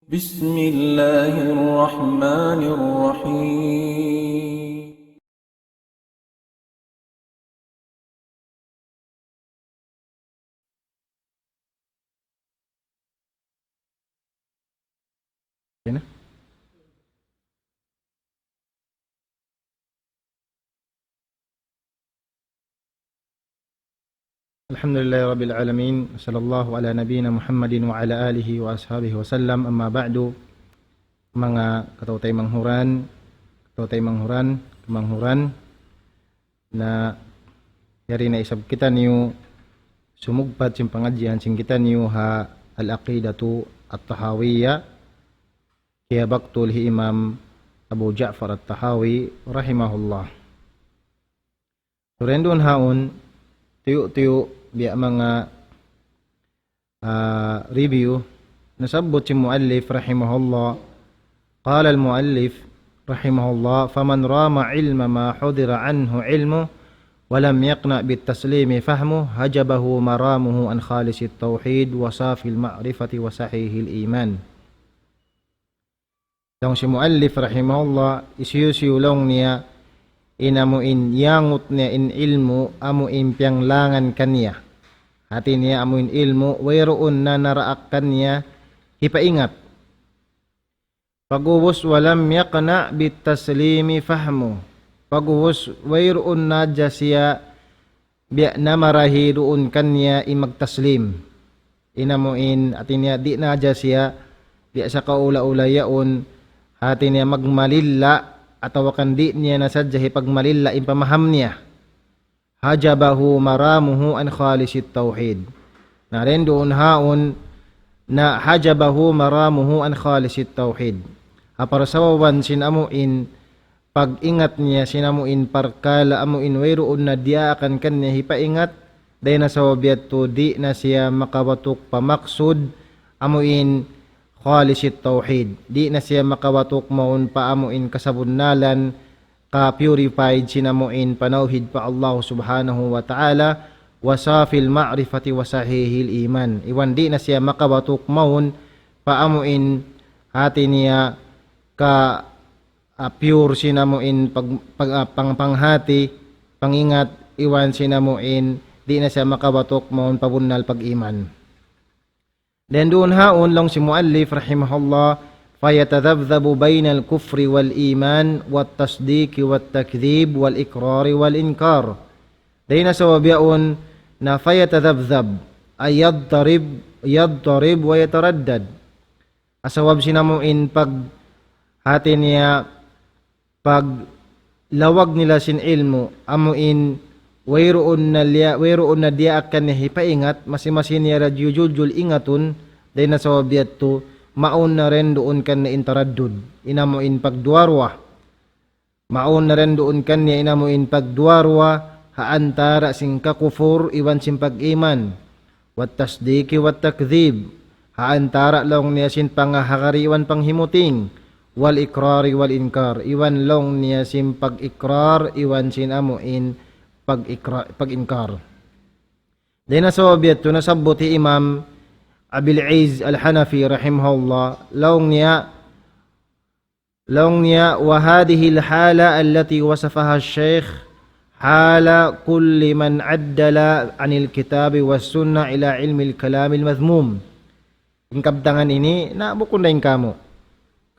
بسم الله الرحمن الرحيم. Alhamdulillah Rabbil Alamin. Sallallahu ala nabiyina Muhammadin wa ala alihi wa ashabihi wa sallam. Amma ba'du. Mga katautay manghuran, kamanghuran na yari na isab kita niyo sumugpad sim pangadyan sing kita niyo ha al-aqidatu at-tahawiyya kaya baktul hi Imam Abu Ja'far at-Tahawi rahimahullah. Surendon haon tuyo biya mga review nasabot si muallif rahimahullah. Qala al-muallif rahimahullah, faman rama ilma ma hudira anhu ilmu walam yaqna bit-taslimi fahmu hajabahu maramuhu an khalisi at-tauhid wa safi al-ma'rifati wa sahihil iman. Dong si muallif rahimahullah isiyusiyulong niya inamuin yangut niya in ilmu amuin piyang langan kanya. Hati niya amuin ilmu wayroon na naraak kanya hipaingat. Pagubos walam yaqna bitaslimi fahmu. Pagubos wayroon na dya siya biya na marahi doon kanya imagtaslim. Inamuin atin niya di na dya siya biya sa kaula-ula yaon hati niya magmalilla ataw kandi niya nasadya hipagmalilla impamaham niya. Hajabahu maramuhu an khalisit tauhid. Na rin doon haon na hajabahu maramuhu an khalisit tauhid. Aparasawawan sinamuin pag-ingat niya sinamuin parkala amuin wayroon na diya akan kanya hipaingat dahil na sa wabiyat to di na siya makawatok pamaksud amuin khalisit tauhid. Di na siya makawatok maun pa amuin kasabunnalan ka-purified sinamuin panauhid pa Allah subhanahu wa ta'ala wasafil ma'rifati wasahihil iman. Iwan di na siya makawatok maun pa amuin hati niya ka pure sinamuin panghati pangingat iwan sinamuin di na siya makawatok maun pabunnal pag-iman. Dan doon haon lang si muallif rahimahullah fayatadhabdhabu bainal kufri wal iman wat tasdiq wat takdhib wal iqrar wal inkar. Dahil na sa wabiyaon na fayatadhabdhab ay yaddarib wa yataraddad. Asawab sinamuin pag hati niya pag lawag nila sin ilmu amuin wayroon na diya akan niya hipaingat masimasin niya radyujujul ingatun dahil na sa wabiyat to maun na rin doon kan na intaraddud inamuin pagduarwa maun na rin doon kan niya inamuin pagduarwa haantara sing kakufur iwan sin pag-iman wat tasdiki wat takdhib haantara long niya sin pangahakari iwan panghimuting wal ikrari wal inkar iwan long niya sin pag-ikrar iwan sin amuin pag-inkar. Dahil na sa wabiyat to nasabot si Imam Abil Izz al-Hanafi rahimahullah long niya wa hadhihi al-hala allati wasafaha al-shaykh hala kulli man addala anil kitabi was sunnah ila ilmi al-kalam al-madhmum. Yung kabtangan ini na bukundain kamo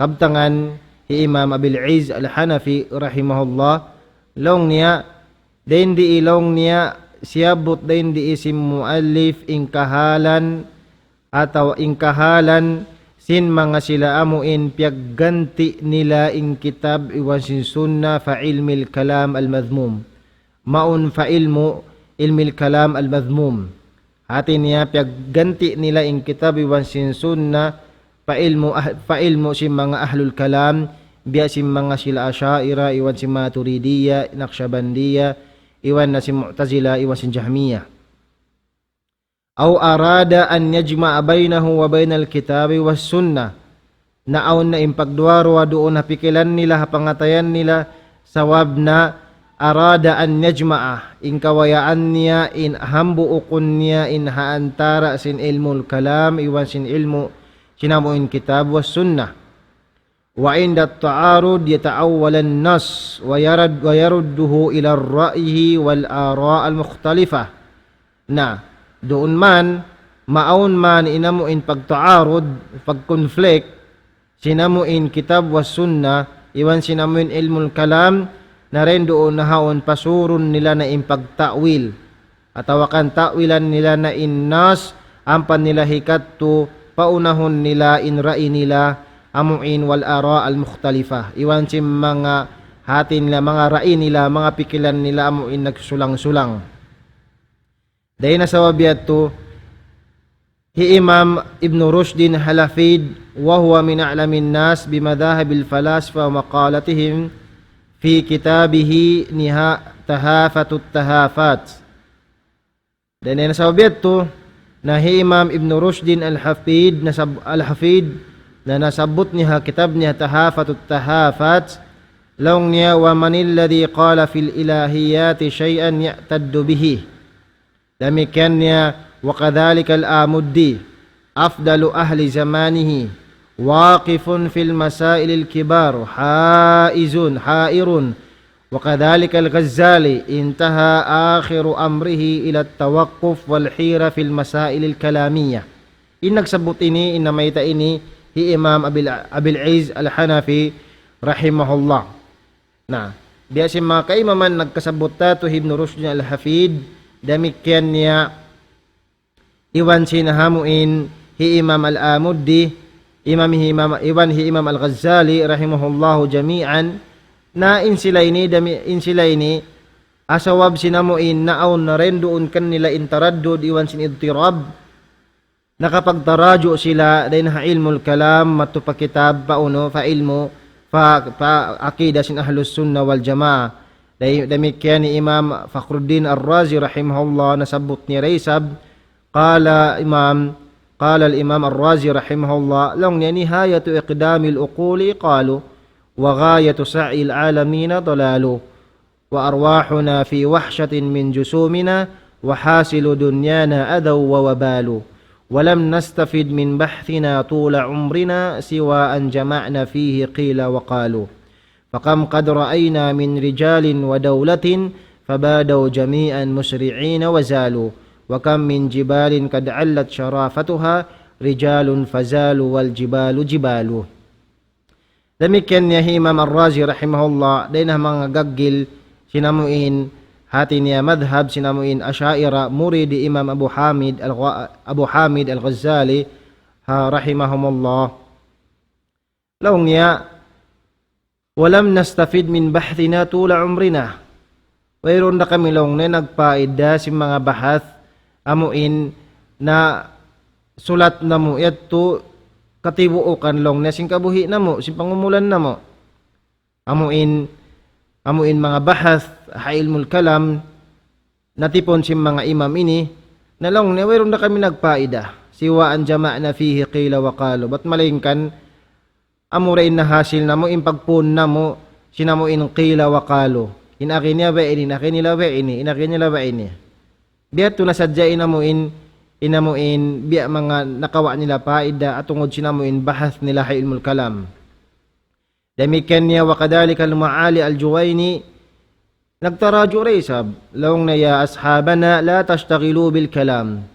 kabtangan si Imam Abil Izz al-Hanafi rahimahullah long niya dahin di ilong niya siyabot dahin di isim muallif ingkahalan ataw ingkahalan sin mga sila amuin piyagganti nila ing kitab iwan sin sunna fa ilmil kalam al-madhmum maun fa ilmil kalam al-madhmum hati niya piyagganti nila ing kitab iwan sin sunna pa ilmu si mga ahlul kalam biya si mga sila asyaira iwan si maturidiyya naqsyabandiyya iwan na si mu'tazila iwan si jahmiyah aw arada an yajma'a bainahu wa bainal kitabi was sunnah naon na impagduarwa doon hapikilan nila hapangatayan nila sawab na arada an yajma'a in kawayaan niya in hambu ukun niya in haantara sin ilmul kalam iwan sin ilmu sinamuin kitab was sunnah. Wa inda at-ta'arud yata'awwal an-nas wa yarudduhu ila ar-ra'yi wal ara' al-mukhtalifah. Na doon man maun man inamuin pagtaarod, pag-conflict, sinamuin kitab was sunnah, iwan sinamuin ilmul kalam, na rin doon nahaon pasurun nila na impagtawil. At tawakan takwilan nila na innas, ampan nila hikatto, paunahon nila inra'i nila, amuin wal ara al mukhtalifah. Iwan si mga hatin nila, mga ra'i nila, mga pikilan nila, amuin nagsulang-sulang. Dahil na sa wabiyat to, hi Imam Ibn Rushdin Halafid, wa huwa min a'lamin nas bimadhahabil falasfa wa maqalatihim fi kitabihi tahafatut tahafat. Dahil na sa wabiyat to, na hi Imam Ibn Rushdin Al-Hafid na nasabot niya kitab niya tahafatut tahafat, laong niya wa manilladhi qala fil ilahiyati shay'an ya'taddu bihi. Demikian niya wa kadhalika al-Amuddi afdalu ahli zamanihi waqifun fil masailil kibar hairun wa kadhalika al-Ghazali intaha akhiru amrihi ila at-tawaqquf wal hira fil masailil kalamiyah. Inagsabot ini inamayta ini hi Imam Abil Izz Al-Hanafi rahimahullah. Na diya si mga kaimaman nagkasabot tato Ibn Rushd Al-Hafid, demikian niya iwan sinahamuin hi Imam Al-Amuddi, Imam Al-Ghazali rahimahullahu jami'an, na insila ini asawab sinamuin na aun na rin doon kanila intaraddud iwan sin idtirab, nakapagtaradyo sila dahil na ilmul kalam matupakitab pauno fa ilmo fa akida sin ahlus sunnah wal jamaa. Demikian ni Imam Fakhruddin Ar-Razi rahimahullah nasabot ni Raysab, qala al-Imam Ar-Razi rahimahullah lang niya nihayatu iqdamil uquli qalu wa ghayatu sa'il alamina dalalu wa arwahuna fi wahshatin min jusumina wa hasilu dunyana adaw wa wabalu walam nastafid min bahthina tula umrina siwa an jama'na fihi qila wa qalu faqam qad ra'ayna min rijalin wa dawlatin fabadaw jami'an musri'ina wa zalu wa kam min jibalin kad 'allat sharafatuha rijalun fazalu wal jibalu jibalu. Demikian niya Imam Ar-Razi rahimahullah, dahil na mga gaggil sinamuin hati niya madhab, sinamuin Asyaira, muridi Imam Abu Hamid Al-Ghazali rahimahumullah. Laong niya walam nastafid min bahthina tula umrina, mayroon na kami laong na nagpaida si mga bahath amuin na sulat na mo ito katibuukan long na sing kabuhi na mo, sing pangumulan na mo. Amuin mga bahath, ilmul kalam, natipon si mga imam ini, na long na mayroon na kami nagpaida. Siwa an jama'na fihi qila wa qalu. Ba't malingkan, amurain na hasil na mo, impagpun na mo, sinamuin qila wa qalu. Inakin niya ba ini, inakin nila ba ini, inakin nila ba ini. Biya ito nasadyain na mo inamuin biya mga nakawa nila paida at tungod sinamuin bahath nila ilmul kalam. Demikian niya wa kadhalika al-Ma'ali al-Juwayni nagtaradyo Raysab, lawong na ya ashabana la tashtaghilu bil kalam.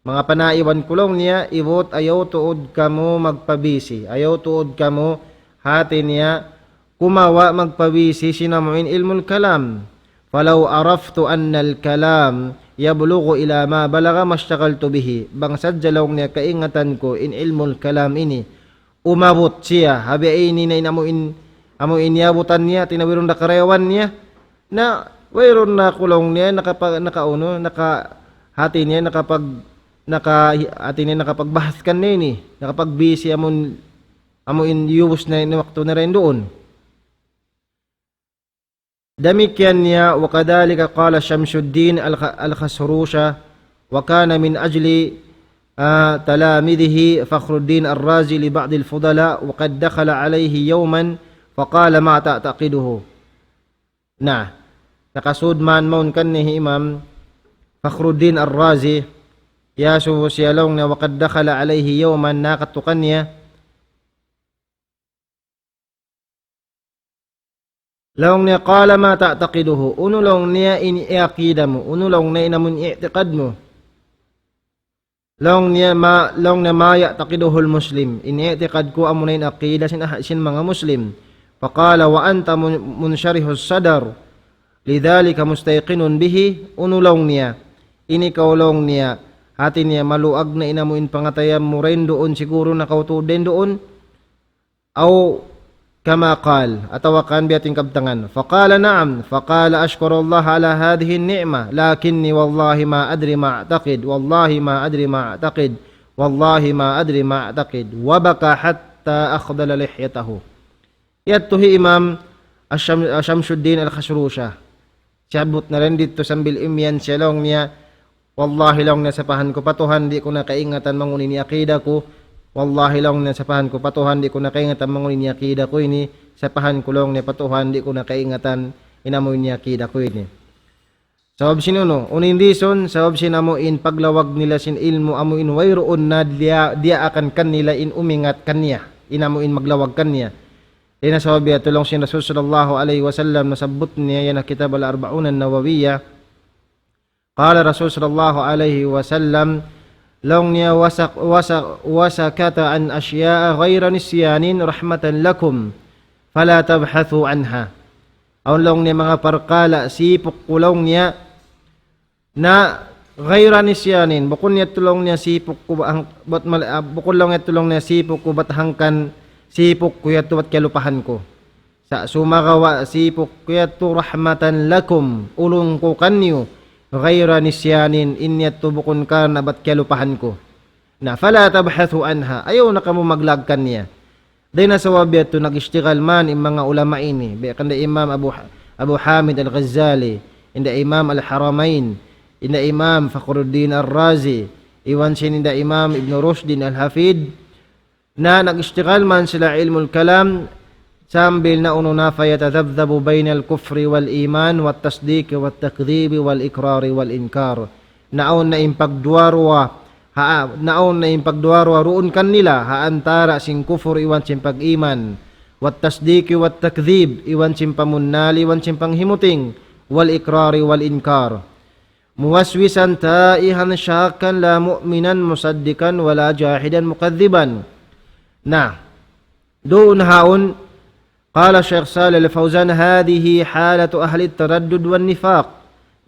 Mga panaiwan kulong niya, ibot ayaw tuod kamo magpabisi, ayaw tuod kamo hati niya kumawa magpabisi sinamuin ilmul kalam. Falaw araftu anna al-kalam yablugu ila ma balaga mashtagaltu bihi. Bangsad jalawng niya kaingatan ko in ilmul kalam ini. Umabot siya. Habi ini na amuin yabutan niya. Tinawirong na karewan niya. Na wayron na kulong niya. Hati niya nakapagbahas kan niya ni. Nakapagbisi amuin yubos na wakto na rin doon. Demikian niya wa kadhalika qala Syamsuddin al-Khasrusha wa kana min ajli talamidhihi Fakhruddin Ar-Razi li ba'd al-fudala wa qad dakhala alayhi yawman fa qala ma ta'taqiduhu. Nakasud man maun kanni Imam Fakhruddin Ar-Razi yasu siya long niya wakad dakhala alayhi yawman nakatukan niya long niya qala ma ta'taqiduhu unulong niya iniaqida mo unulong na inamun i'tiqad mo long niya ma ya'taqiduhul muslim ini'tiqad ko amunain aqida sin mga muslim faqala wa anta munsharihus sadar lidhalika mustayqinun bihi unulong niya inikawlong niya hati niya maluag na inamuin pangatayam mo rin doon siguro nakautuden doon aw kama qal atawakan biating kabtangan faqala na'am faqala ashkurullah ala hadhihi an-ni'ma lakinni wallahi ma adri ma a'taqid wallahi ma adri ma a'taqid wallahi ma adri ma a'taqid wa baka hatta akhdala lihyatahu yatuhi imam Syamsuddin al-Khashrusha sabot na rin dito sambil imyan siya long niya wallahi lang nasapahan ko patuhan di ko nakaingatan mangunin ni akida ko wallahi lang nasapahan ko patuhan di ko nakaingatan mangunin ni akida ko ini sapahan ko lang ni patuhan di ko nakaingatan inamoy ni akida ko ini sabab sinuno unin reason sabab sinamuin paglawag nila sin ilmu amuin wayroon na dia akan kanila in umingat kanya inamuin maglawag kanya ina sabab ya tulong sin Rasul sallallahu alaihi wasallam nasabot niya yan kitab al-arba'un an-nawawiyya qala Rasul sallallahu alaihi wasallam long niya wasakata an asya'a ghayra nisyanin rahmatan lakum fala tabhathu anha aw long niya mga parkala sipok kulong niya na ghayra nisyanin bukod niya tulong niya sipok ko bukod lang niya tulong niya sipok ko bathangkan sipok ko yato at kalupahan ko sa sumagawa sipok ko yato rahmatan lakum ulong ko kanyo ghayra nisyanin inyat tubukon ka na ba't kalupahan ko na fala tabhathu anha ayaw na kamo maglagkan niya dahil nasa wabiyato nag-ishtigal man yung mga ulama ini kanda imam Abu Hamid al-Ghazali inda imam al-Haramain inda imam Fakhruddin al-Razi iwan sin inda imam Ibn Rushdin al-Hafid na nag-ishtigal man sila ilmul kalam sambil na ununa fayatadhabdhabu bainal kufri wal iman wat tasdiq wat takdhib wal ikrar wal inkar naon na impagduarwa roon kanila ha antara sing kufur iwan sing pag-iman wat tasdiq wat takdhib iwan sing pamunnali iwan sing panghimuting wal ikrar wal inkar muwaswisan taihan syakkan la mu'minan musaddikan wala jahidan mukadziban na doon haon قال الشيخ صالح الفوزان هذه حالة أهل التردد والنفاق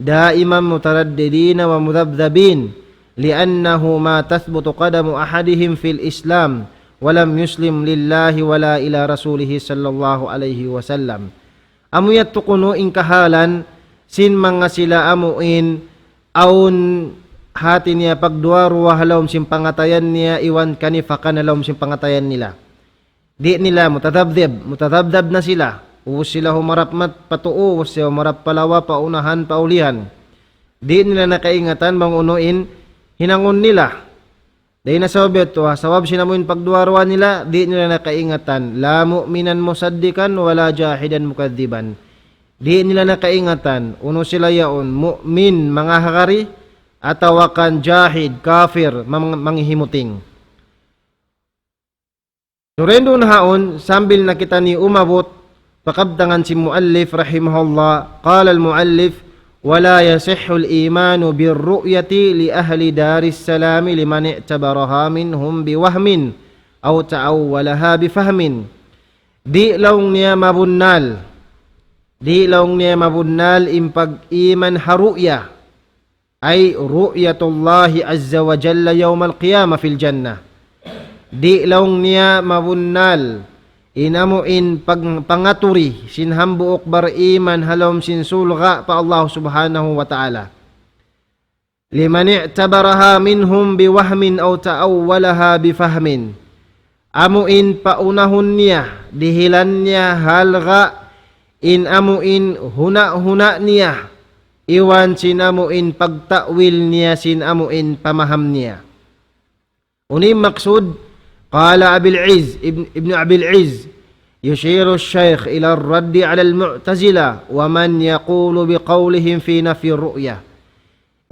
دائما مترددين ومذبذبين لأنه ما تثبت قدم أحدهم في الإسلام ولم يسلم لله ولا إلى رسوله صلى الله عليه وسلم أمو يتقنو إن كهالا sin mga sila amuin aun hati niya pagduar wahalawm sin pangatayan niya iwan kanifakan alawm sin pangatayan nila di nila mutadabdab na sila uus sila humarap patuo uus sila humarap palawa paunahan paulihan di nila nakaingatan mangunuin hinangon nila dahil nasabit to sawab sinamuin pagduarwa nila di nila nakaingatan la mu'minan musaddikan wala jahidan mukadziban di nila nakaingatan uno sila yaon mu'min mga hakari atawakan jahid kafir manghimuting Surendo na haon, sambil na kita ni umabot, pakabtangan si muallif rahimahullah, qala al-muallif, wala yasihhu al-imanu bir-ru'yati li ahli daris salami liman i'tabaraha minhum biwahmin aw ta'awwalaha bifahmin. Di laung niya mabunnal impag-iman haru'ya ay ru'yatullahi azza wa jalla yawmal qiyamah fil jannah. Di laung niya mabunnal inamuin pangaturi sinhambuok bar iman halom sinsulga pa Allah subhanahu wa ta'ala liman i'tabaraha minhum biwahmin aw ta'awwalaha bifahmin amuin paunahon niya dihilan niya halga in amuin huna niya iwan sinamuin pagtakwil niya sinamuin pamaham niya unim maksud قال ابن أبي العز يشير الشيخ إلى الرد على المعتزلة ومن يقول بقولهم في نفي الرؤية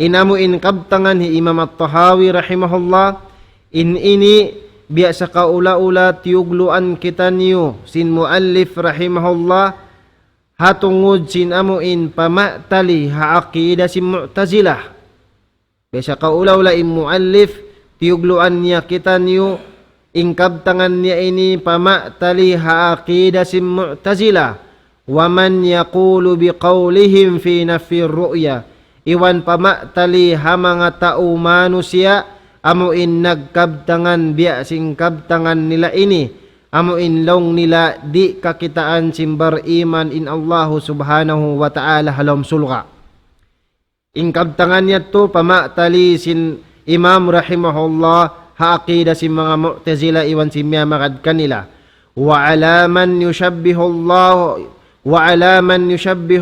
inamuin kabtangan hi Imam At-Tahawi rahimahullah, ini biya sa kaula-ula tiyugluan kita niyo sin muallif rahimahullah, hatungod sin amuin pamatali ha aqida sin Mu'tazilah. Biya sa kaula-ula muallif tiyugluan niya kita niyo, ingkabtangan niya ini pamatali ha aqida sin Mu'tazilah, wa man yaqulu biqaulihim fi nafi ru'ya, iwan pamatali ha mga tao manusia amuin nagkabtangan biya sing kabtangan nila ini, amuin long nila di kakitaan simbar iman in Allah subhanahu wa ta'ala halom sulga. Ingkabtangan niya to pamatali sin Imam rahimahullah ha aqida sin mga Mu'tazila iwan simya makad kanila, wa alaman yushabbihu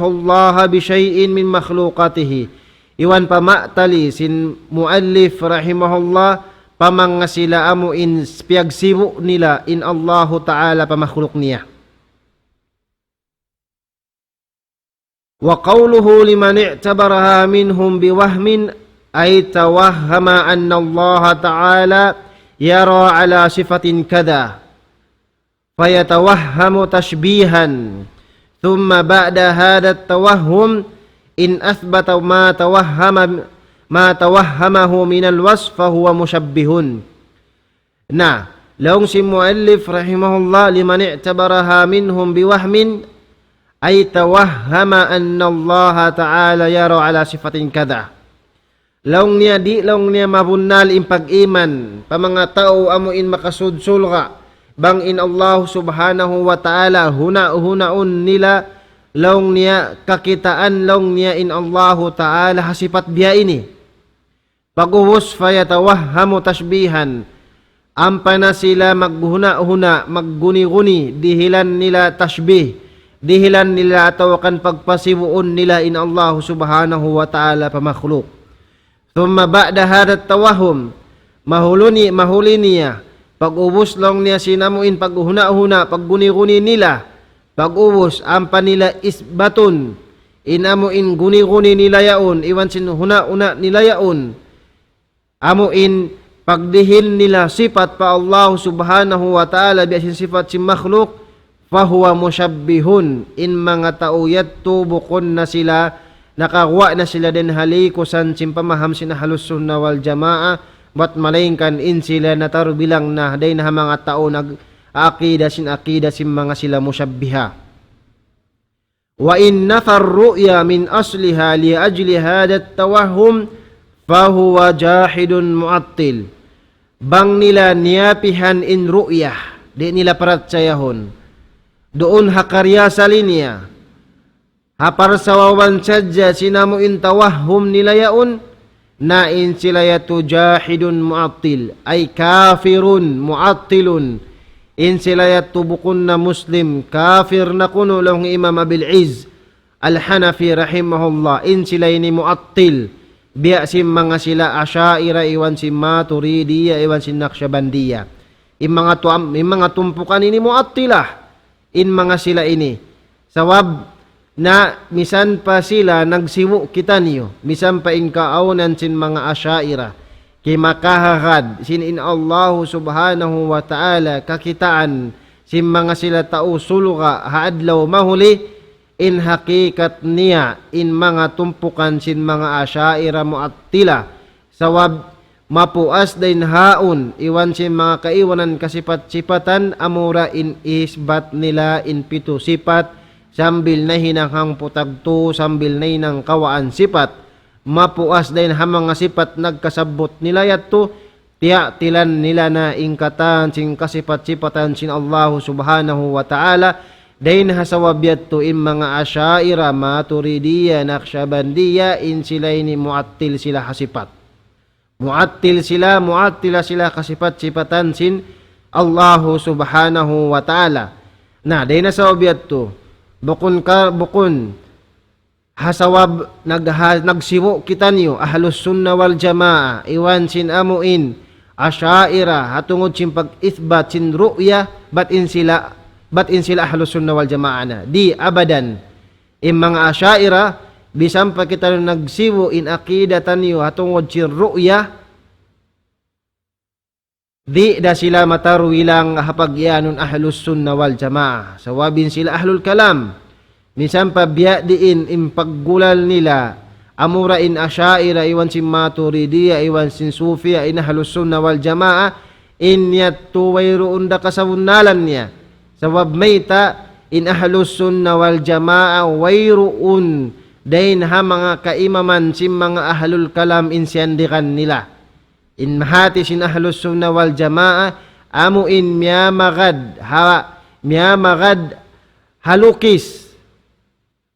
Allah bi syai'in min makhluqatihi, iwan pamatali sin muallif rahimahullah pamanga sila amuin piyagsimu nila in Allahu ta'ala pamakhluk niya. Wa qawluhu liman i'tabaraha minhum biwahmin ay tawahhama anna Allah ta'ala yara ala sifatin kada fayatawahhamu tashbihan, thumma ba'da hadha at-tawahhum in athbata ma tawahhamahu min al-wasf fa huwa mushabbihun. Na laung si muallif rahimahullah liman i'tabaraha minhum biwahmin ay tawahhama anna Allah ta'ala yara ala sifatin kada. Laung niya mabunal in pag-iman pa mga tao amuin makasudsulga bang in Allah subhanahu wa ta'ala hunaon nila, laung niya kakitaan laung niya in Allahu ta'ala hasipat biya ini. Pag-uwos fayatawahhamu tashbihan, ampa na sila maghuna-huna, magguni-guni, dihilan nila tashbih, dihilan nila atawakan pagpasibuon nila in Allahu subhanahu wa ta'ala pamakhluk. Thumma ba'da hadat tawahum, mahuli niya, pag-ubos lang niya sinamuin paghuna-huna, pagguni-guni nila, pag-ubos, ampa nila isbatun, inamuin guni-guni nila yaon, iwan sinhuna-una nila yaon, amuin pagdihil nila sifat pa Allah subhanahu wa ta'ala biasin sifat si makhluk, fahuwa musyabbihun, in mga tao yatto bukon na sila, nakawa na sila din halikusan simpamaham sinahalus sunna wal jamaa, bat malaingkan in sila natar bilang na day na mga tao nag-aqida sin mga sila musyabbiha. Wa in nafar ru'ya min asliha li ajli hadat tawahhum fahuwa jahidun mu'attil. Bang nila niyapihan in ru'yah, di nila paratsayahon, doon hakarya sa linya, hapar sawawan sadya sinamuin tawahhum nila yaon, na in sila yatu jahidun mu'attil, ay kafirun mu'attilun, in sila yatu bukun na muslim, kafir na kuno lang Imam Abil Izz Al-Hanafi rahimahullah, in sila ini mu'attil, biya sim mga sila Asyaira, iwan si Maturidiya, iwan si Naqsyabandiyya, in mga tumpukan ini mu'attilah, in mga sila ini, sawab na misan pa sila nagsiwu kita niyo, misan pa inkaaonan sin mga Asyaira, kay makahagad sin in Allah subhanahu wa ta'ala kakitaan sin mga sila tao suluga haadlaw mahuli, in hakikat niya in mga tumpukan sin mga Asyaira mu'attila, sawab mapuas din haon, iwan sin mga kaiwanan kasipat-sipatan, amura in isbat nila in pito sipat, sambil na hinanghang putagto, sambil na hinang kawaan sipat, mapuas din ha mga sipat nagkasabot nila yato, tiyan nila na ingkatan sing kasipat-sipatan sin Allah subhanahu wa ta'ala, dahin hasawab yato in mga Asyaira, Maturidiya, Naqsyabandiyya, in sila ini mu'attil sila hasipat. Mu'attila sila kasipat-sipatan sin Allah subhanahu wa ta'ala. Na, dahin hasawab yato, bukun hasawab nagsiwo kita niyo ahlus sunna wal jamaa, iwan sin amuin Asyaira hatungod sin pag-ithbat sin ru'ya, bat in sila ahlus sunna wal jamaa na di abadan. In mga Asyaira bisan pa kita nagsiwo in akidatan niyo hatungod si ru'ya, di da sila matarwilang hapagyanon ahlus sunna wal jamaa. Sawabin sila ahlul kalam. Minsan pa biya diin impaggulal nila amura in asyaira iwan sin maturidiya iwan sin sufiya in ahlus sunna wal jamaa in yattu wayruun da kasawunalan niya. Sawab mayta in ahlus sunna wal jamaa wayruun dain ha mga kaimaman sin mga ahlul kalam insiyandikan nila. In mahati sin ahlus sunna wal jamaa amu in miyamagad halukis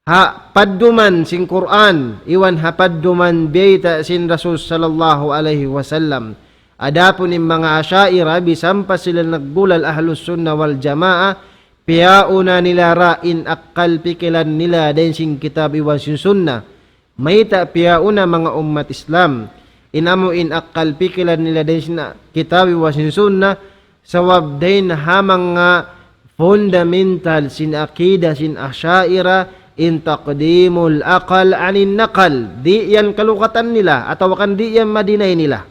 ha padduman sin Quran iwan ha padduman biyta sin Rasul sallallahu alaihi wasallam. Adapun in mga asyaira bisan pa sila naggulal ahlus sunna wal jamaa piyauna nila rain akal pikilan nila din sin kitab iwan sin sunna. Mayta piyauna mga umat Islam inamu in akal pikilan nila din sin kitab iwan sin sunna sawab din ha mga fundamental sin akida sin asyaira in taqdimul aqal anin naqal. Di yan kalukatan nila atau kan di yan madinay nila.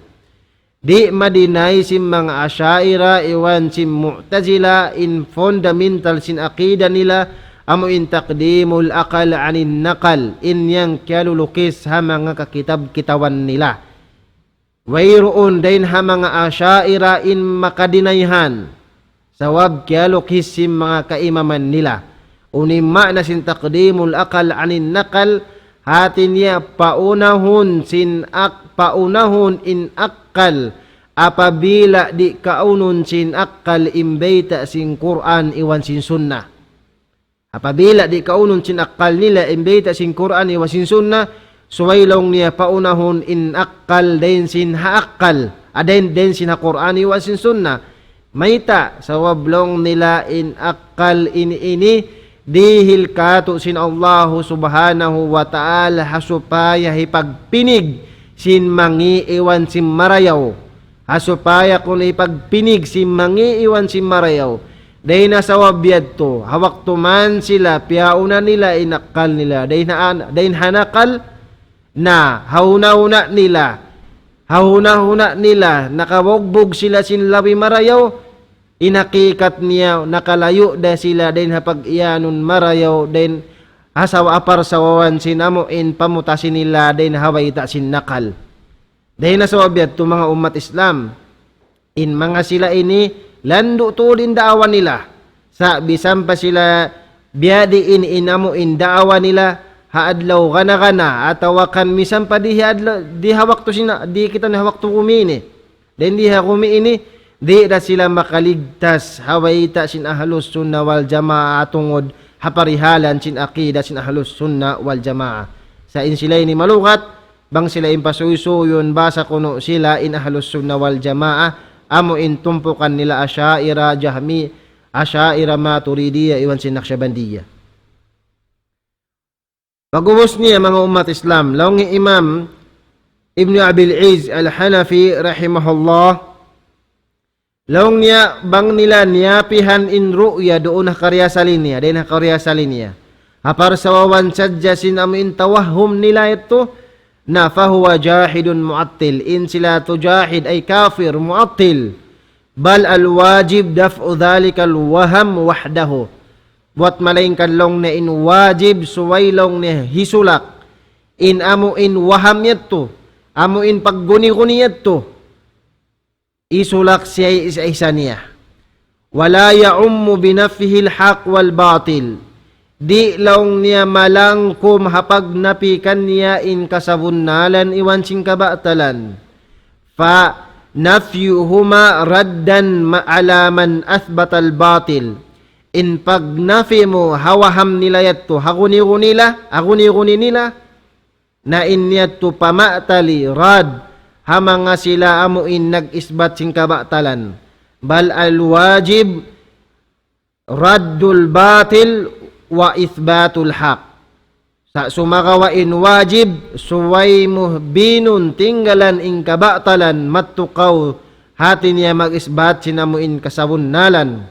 Di madinay sin mga asyaira iwan sin mu'tazila in fundamental sin akida nila amo in taqdimul aqal anin naqal in yang kalulukis ha mga kakitab-kitawan nila. Wayroon din ha mga asyaira in makadinayhan sawab kalukis sin mga kaimaman nila. Unima na sin taqdimul aqal anin naqal hatin niya paunahon in akal apabila di kaunon sin akal imbeta sin Quran iwan sin sunnah. Apabila di kaunon sin akal nila imbeta sin Quran iwan sin sunnah suwaylong niya paunahon in akal din sin haakal aden din sin Quran iwan sin sunnah. Mayta sawablong nila in akal ini dihil kato sin Allah subhanahu wa ta'ala hasupaya hipagpinig sin mangiiwan sin marayaw. Hasupaya kung ipagpinig sin mangiiwan sin marayaw. Day na sawabiyad to, hawak tuman sila, piyauna nila inakal nila. Day hanakal na hauna-huna nila, nakawogbog sila sin labi marayaw. Inakikat niya nakalayo da sila din hapag iyanon marayaw din hasawa apar sawawan sinamuin pamutasin nila din hawayta sin nakal. Dahil na sawabyat to mga umat Islam in mga sila ini lando tulin daawan nila sa bisan pa sila biyadi in inamuin daawan nila haadlaw gana atawakan misan pa di hawak to sina di kita na hawak to kumini din di ha kumiini di na sila makaligtas hawayta sin ahlus sunna wal jamaa tungod haparihalan sin akida sin ahlus sunna wal jamaa. Sa in sila ini malukat bang sila impasuysuyon basa kuno sila in ahlus sunna wal jamaa amo in tumpukan nila asyaira jahmi asyaira maturidiyya iwan sin naqsyabandiyya. Pagubos niya mga umat Islam laong Imam Ibn Abil Iz al-Hanafi rahimahullah laong niya bang nila niyapihan in ru'ya doon nakarya sa linya din nakarya sa linya hapar sawawan sadya sin amin tawahum nila ito na fahuwa jahidun mu'attil in sila to jahid ay kafir mu'attil bal al-wajib daf'u dhalika al-waham wahdahu buat malaing kadlong na in wajib suwaylong na hisulak in amo in waham yato amo in pagguni-guni yato isulak siya isa-isa niya. Wala ya'ummu binafihi al-haq wal batil. Di laong niya malangkum hapag napikan niya in kasabunnalan iwan sing kabatalan. Fa nafyuhuma raddan ala man athbata al-batil. In pag nafi mo hawaham nila yato, haguni-guni nila, na in yato pamatali rad hamanga sila amuin nag-isbat sing kabatalan. Bal al-wajib raddul batil wa ithbatul haq. Sa sumakawain wajib suway muhbinun tinggalan ing kabatalan matukaw hati niya mag-isbat sinamuin kasabunnalan.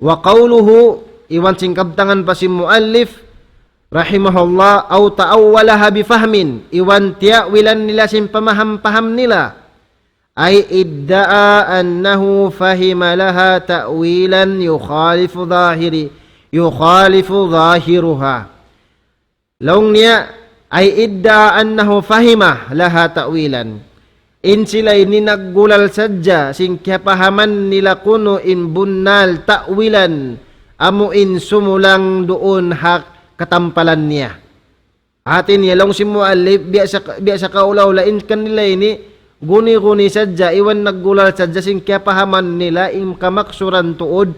Wa qawluhu iwan sing kabtangan pa si muallif rahimahullah, au ta'awwalaha bifahmin, iwan tiyawilan nila sin pamaham-paham nila, ay idda'a annahu fahima laha ta'wilan yukhalifu zahiruha. Long niya ay idda'a annahu fahima laha ta'wilan. In sila'y ninaggulal sadya sing kapahaman nila kuno in bunnal ta'wilan amu in sumulang doon hak katampalan niya. Atin niya long si muallif biasa kaulaw lain kanila ini guni-guni sadya iwan naggulal sadya sing kapahaman nila in kamaksuran tuod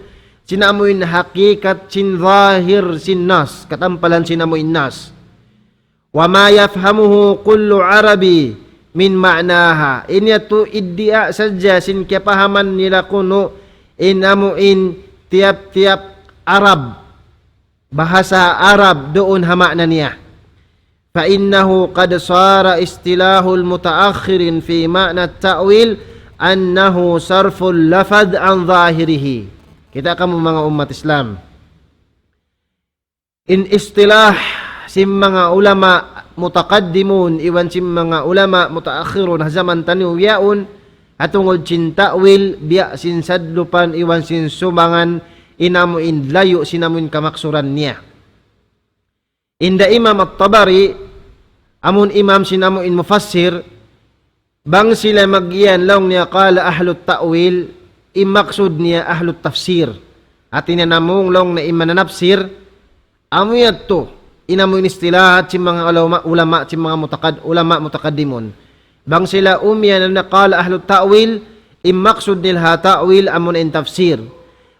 sinamuin hakikat sin zahir sin nas katampalan sinamuin nas. Wa ma yafhamuhu kullu arabi min ma'naha. Inya tu iddia saja sin kapahaman nila kuno inamuin tiap-tiap Arab, bahasa Arab doon hamakna niya. Fa innahu qad sara istilahul mutaakhirin fi ma'na ta'wil annahu sarful lafad an zahirihi. Kita kamu mga umat Islam. In istilah sim mga ulama mutakaddimun iwan sim mga ulama mutaakhirun zaman taniw yaun atungod sin ta'wil biya sin sadlupan iwan sin sumangan inamuin layo sinamuin kamaksuran niya. Inda Imam At-Tabari amun imam sinamuin mufassir bang sila magiyan long niya qala ahlut ta'wil imaksud niya ahlut tafsir at inanamong long na imananapsir amuyat to inamuin istilahat si mga ulama si mga ulama mutakaddimun bang sila umiyan na qala ahlut ta'wil imaksud nilha ta'wil amun in tafsir.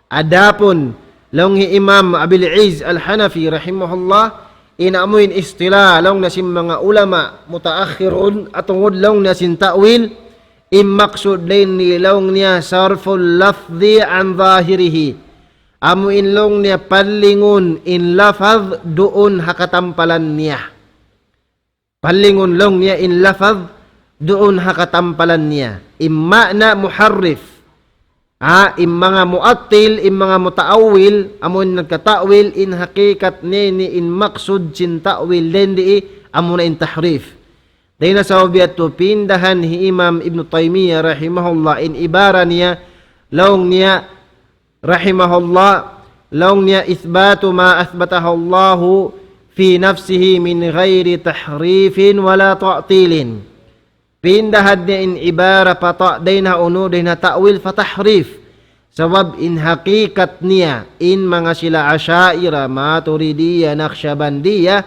Adapun long Imam Abil Izz Al-Hanafi rahimahullah inamuin istilah long na sim mga ulama mutaakhirun atungod long na sin ta'wil imaksud din ni long niya sarful lafzi an zahirihi amuin long niya palingon in lafaz doon hakatampalan niya. Palingon long niya in lafaz doon hakatampalan niya. Imma na muharrif im mga muattil, im mga mutaawil, amon nagkatawil, in hakikat nini in maksud sin ta'wil, lendi amon in tahrif. Dahil na sa obiyat to, pindahan hi Imam Ibn Taymiyyah rahimahullah, in ibara niya, laong niya, rahimahullah, laong niya, ithbatu ma athbatahullahu fi nafsihi min ghairi tahrifin wala ta'tilin. Pindahad niya in ibara pata day na uno day na ta'wil fatahrif sabab in hakikat niya in mga sila asyaira maturidiyya nakshabandiyya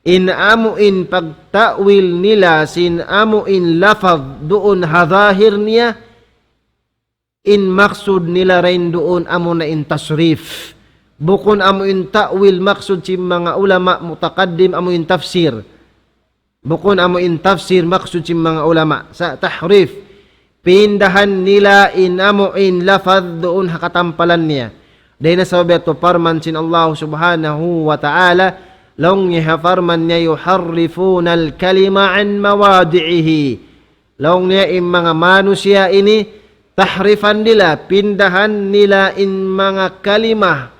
in amuin pagta'wil nila sin amuin lafaz doon hadahir niya in maksud nila rin doon amo na in tasrif bukon amuin ta'wil maksud si mga ulama mutakaddim amuin tafsir bukon amo in tafsir maksud sim mga ulama sa tahrif pindahan nila in amo in lafaz doon hakatampalan niya dahil na sababat to parman sin Allah subhanahu wa ta'ala long niya farman niya yuharrifuna al-kalima an mawadi'ihi long niya in mga manusia ini tahrifan nila pindahan nila in mga kalimah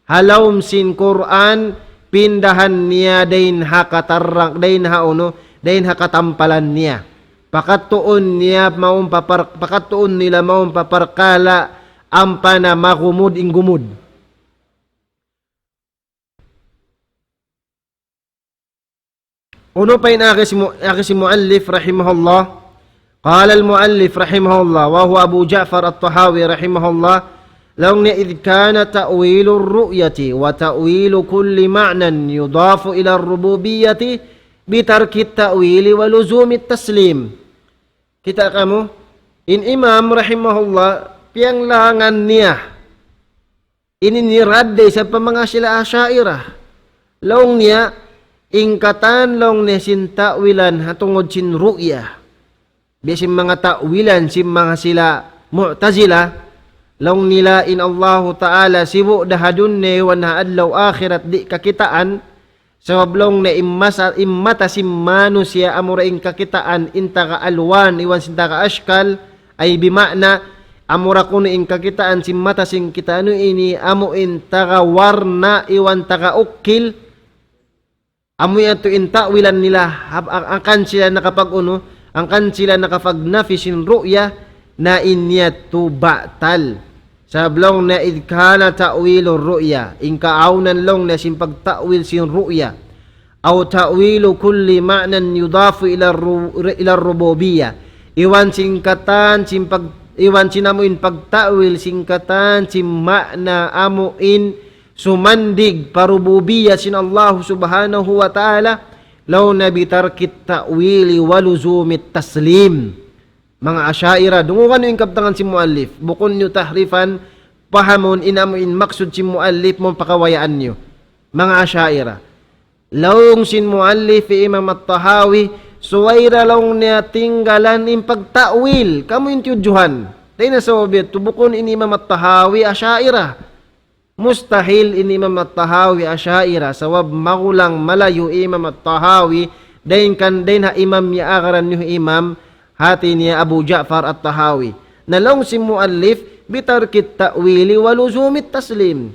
halawm sin Quran pindahan niya dain hakatarang dain hauno dain hakatampalan niya pakatuon niya pakatuon nila maum paparkala ampana magumud ingumud. Uno pa si muallif rahimahullah qala al muallif rahimahullah wa huwa Abu Ja'far at-Tahawi rahimahullah لو إذ كان تأويل الرؤية وتأويل كل معنى يضاف إلى الربوبية بترك التأويل ولزوم التسليم. Kita kamu in Imam rahimahullah piang langan niya ini nirade sa pamanga sila asyairah long niya ingkatan long niya sin ta'wilan hatungod sin ru'ya biasin mga ta'wilan sin mga sila mu'tazila long nila in Allah Ta'ala sibu dahadun ne wana adlaw akhirat di kakitaan sabab long na immata simmanu siya amura in kakitaan inta ka alwan iwan sinta ka ashkal ay bimakna amura kuno in kakitaan simmata sing kitano ini amu in taga warna iwan taga ukil Amoy ato intawilan nila angkan sila angkan sila nakapagnafi sin ru'ya na inyatu batal. Sablong na idkana ta'wilu ru'ya, inkaaw long na sin pagta'wil sin ru'ya, aw ta'wilu kulli ma'nan yudafu ila rububiyya, iwan singkatan iwan sinamuin pagta'wil singkatan sin makna amuin sumandig parububiyya sin Allah subhanahu wa ta'ala law na bitarkit ta'wili waluzumit taslim. Mga asyaira, dungukan yung kaptangan si muallif, bukon nyo tahrifan, pahamon, inamuin, maksud si muallif mong pakawayaan nyo. Mga asyaira, laung sin muallif Imam at-Tahawi, suwaira laung niya tinggalan in pagtawil, kamu intiudjuhan. Tayo na sa obit, bukon in Imam at-Tahawi, asyaira. Mustahil in Imam at-Tahawi, asyaira, sawab magulang malayo Imam at-Tahawi, dahin ha imam niya akaran nyo imam, hati niya Abu Ja'far at-Tahawi. Nalong si muallif bitarkit ta'wili waluzumit taslim.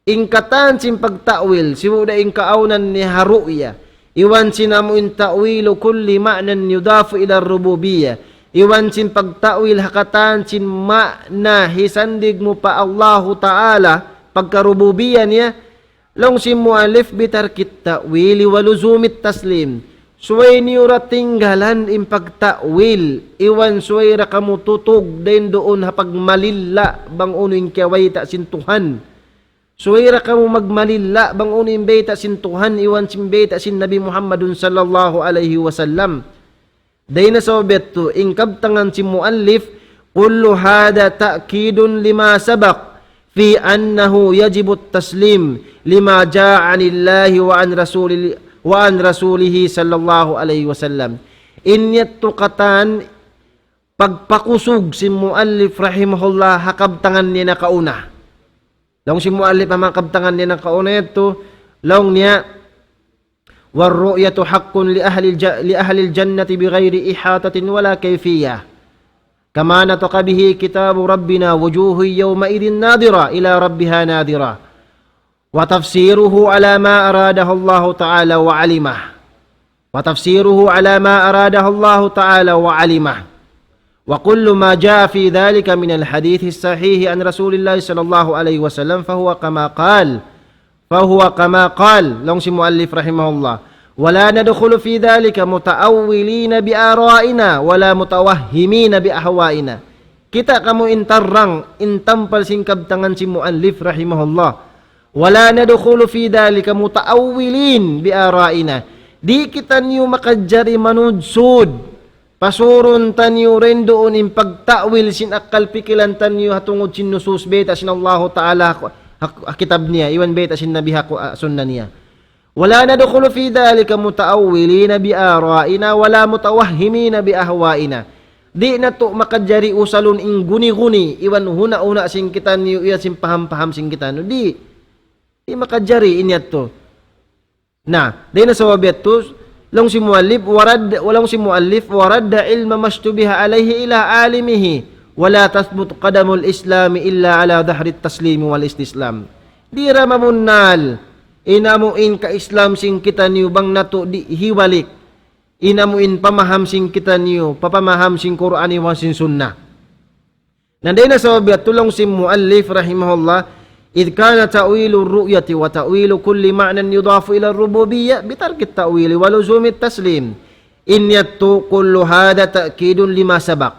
Ingkatan sin pagta'wil, simuda ingkaunan ni haru'ya. Iwan sinamuin ta'wilu kulli ma'nan yudafu ila rububiyya. Iwan sin pagta'wil hakatan sin ma'na hisandig mo pa Allahu Ta'ala pagkarububiyya niya. Long si muallif bitarkit ta'wili waluzumit taslim. Suway niyo ratinggalan in pagta'wil, iwan suway ra kamu tutog din doon hapag malilla bang unuin kaway ta sintuhan. Suway ra kamu magmalilla bang unuin beta sintuhan, iwan simbeta sin Nabi Muhammadun sallallahu alaihi wasallam. Day na sobet to, ingkabtangan si muallif, kullu hada ta'kidun lima sabak, fi annahu yajibu taslim, lima ja'anillahi wa an rasulihi sallallahu alaihi wasallam. Inyat tukatan pagpakusog si muallif rahimahullah hakabtangan niya na kauna. Long si muallif ang makabtangan niya na kauna ito, long niya war ru'yatu haqqun li ahli al-jannati bighairi ihatatin wala kayfiyah. Kama nataka bihi kitabu rabbina wujuhu yawma idin nadira ila rabbiha nadira. وتفسيره على ما أراده الله تعالى وعلمه وتفسيره على ما أراده الله تعالى وعلمه وكل ما جاء في ذلك من الحديث الصحيح عن رسول الله صلى الله عليه وسلم فهو كما قال لون سي مؤلف رحمه الله ولا ندخل في ذلك متأولين بآرائنا ولا متوهمين بأهوائنا. Kita kamu intarang intampal singkabtangan si muallif rahimahullah. Wala nadkhulu fi dhalika mutaawwilin bi araina. Di kita niyo makadjari manudsud. Pasurun tanyo rin doon in pagtawil sin akal pikilan tanyo hatungod sin nusus beta sin Allah Ta'ala kitab niya. Iwan beta sin nabi sunna niya. Wala nadkhulu fi dhalika mutaawwilin bi araina wala mutawahhimina bi ahwaina. Di na to makadjari usalun ing guni-guni. Iwan huna-una sing kita niyo iya sin paham-paham sing kita no. Di makajari inyat to. Na, day na sa wabiat to, long si muallif waradda ilma mashtubiha alayhi ila alimihi wala tathbut qadamul islami illa ala dhahri taslimi wal istislam. Di ramamunal inamuin ka islam sing kita niyo bang nato di hiwalik. Inamuin pamaham sing kita niyo papamaham sing Qur'ani wa sing sunnah. Nanday na sa wabiat to, long si muallif rahimahullah إذ كان تأويل الرؤية وتأويل كل معنى يضاف إلى الربوبية بترك التأويل ولزوم التسليم إن يتو كل هذا تأكيد لما سبق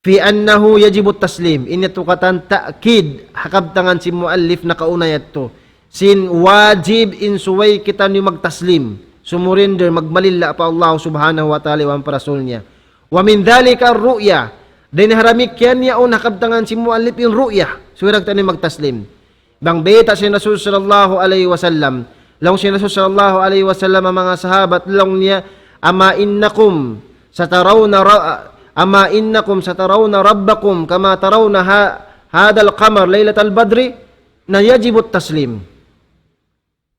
في أنه يجب التسليم إن يتو قطان تأكيد حقب تنغان سي مؤلف نكاونا يتو سين واجب إن سوي كتان مغتسليم سمورندر مغمالilla pa Allah subhanahu wa ta'ala wa parasulnya wa min dhalika ar-ru'ya din haramik yan niya o nakabtangan si muallif yung ru'ya. Suwirag tayo magtaslim. Bang beta si Rasul sallallahu alaihi wasallam. Lang si Rasul sallallahu alaihi wasallam ang mga sahabat lang niya, ama innakum satarawna rabbakum kama tarawna hadal qamar laylatal badri na yajibut taslim.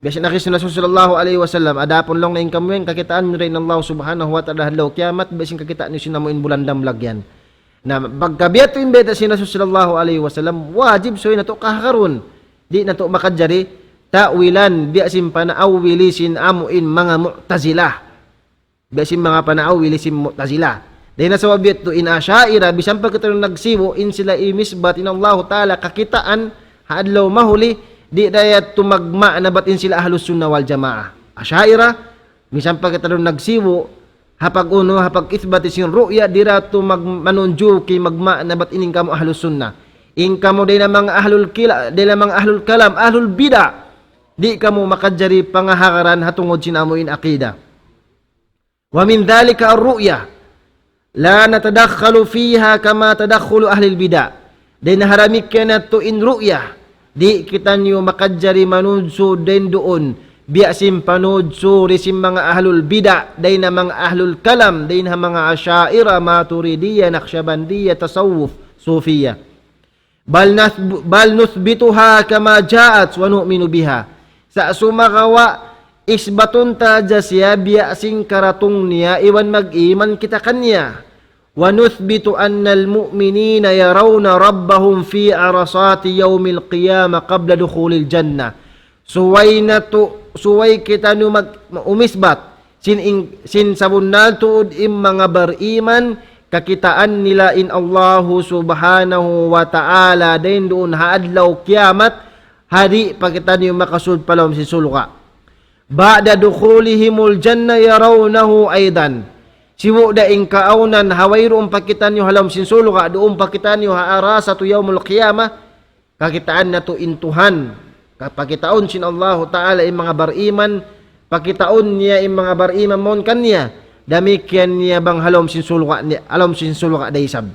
Biasa nakis na Rasul sallallahu alaihi wasallam adapon lang na inkamuin kakitaan nyo rin Allah subhanahu wa ta'ala halaw kiamat biasing kakitaan nyo sinamuin bulan damlag yan. Na pagkabiyato imbeta si Rasul sallallahu alaihi wasallam wajib so na to kahakaron di na to makadjari ta'wilan biasim panaawili sin amuin mga mu'tazilah. Biasim mga panaawili sin mu'tazilah. Dahil na sa wabiyat to in asyaira, bisan pagkatulong nagsibo, in sila imisbat in Allah Ta'ala kakitaan, haadlaw mahuli, di dayat tumagma na batin sila ahlus sunnah wal jamaah. Asyaira, bisan pagkatulong nagsibo, hapag uno, hapag isbati sin ru'ya, dira magmanunju ki magma na batin kamo ahlus sunnah. In kamo din mga ahlul kalam, ahlul bida, di kamo makadjari pangahakaran hatungod sinamuin akida. Wa min dhalika ar-ru'ya la natadakhalu fiha kama tadakhulu ahlil bida. Din haramik kana to in ru'ya, di kita niyo makadjari manudso din doon biasim panudso risim mga ahlul bida, din na mga ahlul kalam, din ha mga asyaira, maturidiyya, naqsyabandiyya, tasawuf, sufiyya. Bal nuthbituha kama ja'at wa nu'minu biha. Sa sumakawa isbatun ta jasya biasing karatong niya iwan mag-iman kita kanya. Wa nuthbitu anna al-mu'minina yarawna rabbahum fi arasati yawmil qiyamah qabla dukhulil jannah. Suway kita no umisbat sin sabunal tuod im mga bariman kakitaan nila in Allahu subhanahu wa ta'ala din doon haadlaw kiamat, hari pakitaan yung makasul palawam si sulka. Ba'da dukhulihimul jannah yarawnahu aidan. Simu da ing kaaunan hawayroong pakitaan yung halawam sin sulka, doon pakitaan yung haara sa tuyawmul qiyamah, kakitaan na to intuhan. Pakitaon sin Allahu ta'ala yung mga bariman, pakitaon niya yung mga bariman mon kanya, damikian niya bang halom sin sulqa daysab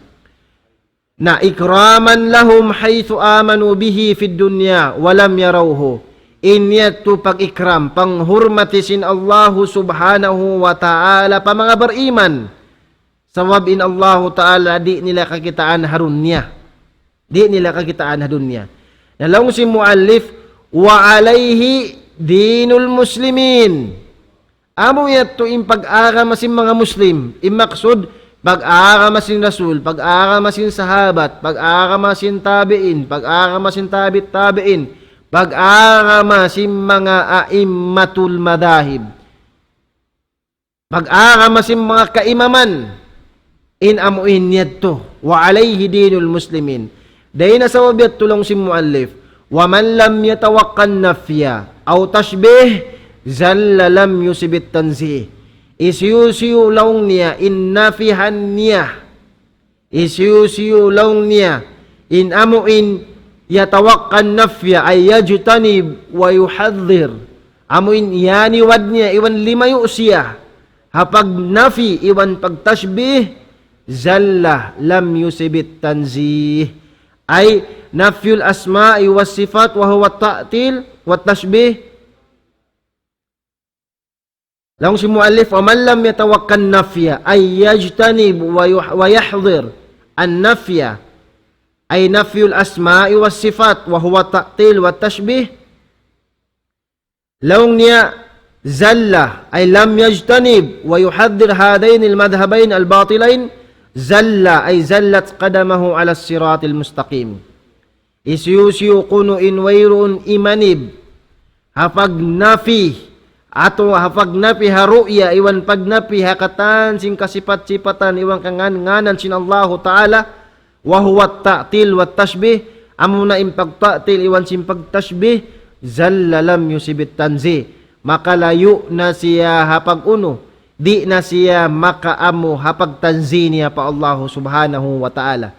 na ikraman lahum haythu amanu bihi fid dunya walam yarawhu. Inyatu pag-ikram panghurmati sin Allahu subhanahu wa ta'ala pa mga bariman, sawab in Allahu ta'ala di nila kakitaan harunya, di nila kakitaan harunya. Nalong si muallif wa alayhi dinul muslimin. Amo yato in pag-aramasin mga Muslim, imaksud pag-aramasin Rasul, pag-aramasin sahabat, pag-aramasin tabi'in, pag-aramasin tabi'in, pag-aramasin mga aimmatul madahib, pag-aramasin mga kaimaman, in amuin yato, wa alayhi dinul muslimin. Dahil na sa wabiyat tulong si muallif, wa man lam yatawakkan nafya, aw tashbih, zalla lam yusibit tanzih. Isyusiyu laung niya, innafihan niya. Isyusiyu laung niya, in amuin yatawakkan nafya ay yajtanib wa yuhadhir. Amuin yaniwad niya, iwan limayo siya. Hapag nafi, iwan pagtashbih, zalla lam yusibit tanzih. Ay nafyul asma'i was sifat wa huwa ta'til wa tashbih. Lang si muallif, wa man lam yatawakkan nafya ay yajtanib wa yahdhir an nafya ay nafyul asma'i was sifat wa huwa ta'til wa tashbih. Laung niya zalla ay lam yajtanib wa yuhadhir hadain al madhhabain al batilain, zalla ay zallat qadamahu ala siratil mustaqim. Isyusyu kuno in wayrun imanib hapag nafi ato hapag napi haruya iwan pag napi hakatan sing kasipat-sipatan iwan kangan-nganan sin Allahu ta'ala wa huwa ta'til wa tashbih. Amo na impag ta'til iwan sin pagtashbih, zalla lam yusibit tanzi, makalayo na siya hapag uno, di na siya makaamo hapag tanzi niya pa Allahu subhanahu wa ta'ala.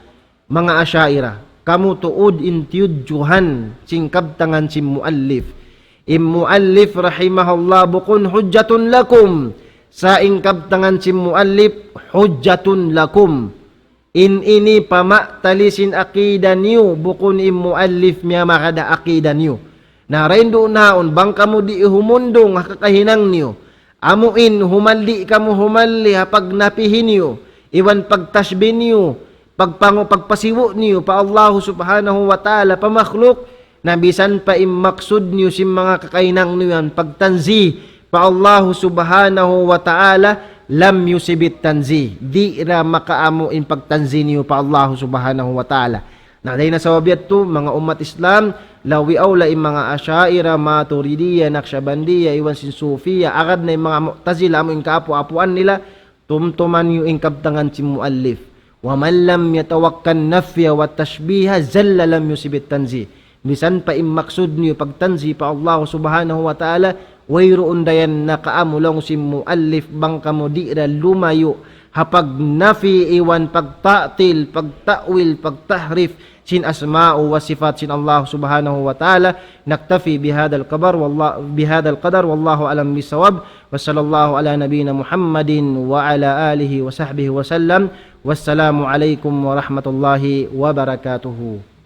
Mga asyaira, kamu tuod intiyudjuhan sing kabtangan si muallif. Muallif rahimahullah bukun hujjatun lakum, sa ingkabtangan si muallif hujjatun lakum. In ini pamatalisin akida niyo bukun muallif miya makada akida niyo. Na rendo naon bang kamu di humundong kakahinang niyo. Amuin humalli kamu humalli hapag napihin niyo. Iwan pagtasbih niyo, pagpasiwo niyo pa Allah subhanahu wa ta'ala pa makhluk. Nabisan pa imaksud niyo si mga kakainang niyan pagtanzi pa Allah subhanahu wa ta'ala lam yusibit tanzi, di ra makaamo in pagtanzi niyo pa Allah subhanahu wa ta'ala. Naday na sawabiat to, mga umat Islam, lawi awla yung mga Asyaira, Maturidiya, Naqshbandiya, iwan sin Sufiya, agad na yung mga Mu'tazila, mo yung kaapu-apuan nila, tumtuman yung ingkabtangan si muallif. Wa man lam yatawakkan nafya wa tashbiha, zalla lam yusibit tanzi. Bisan pa maksud niyo pagtanzi pa Allah subhanahu wa ta'ala, wayroon dayan nakaamulong si muallif bang kamo di lumayo, hapag nafi iwan pagtatil, pagtawil, pagtahrif sin asma'u wa sifat sin Allah subhanahu wa ta'ala. Naktafi bihadal qadar wallahu alam bisawab. Wa sallallahu ala nabina Muhammadin wa ala alihi wa sahbihi wa sallam. Wassalamu alaikum wa rahmatullahi wa barakatuhu.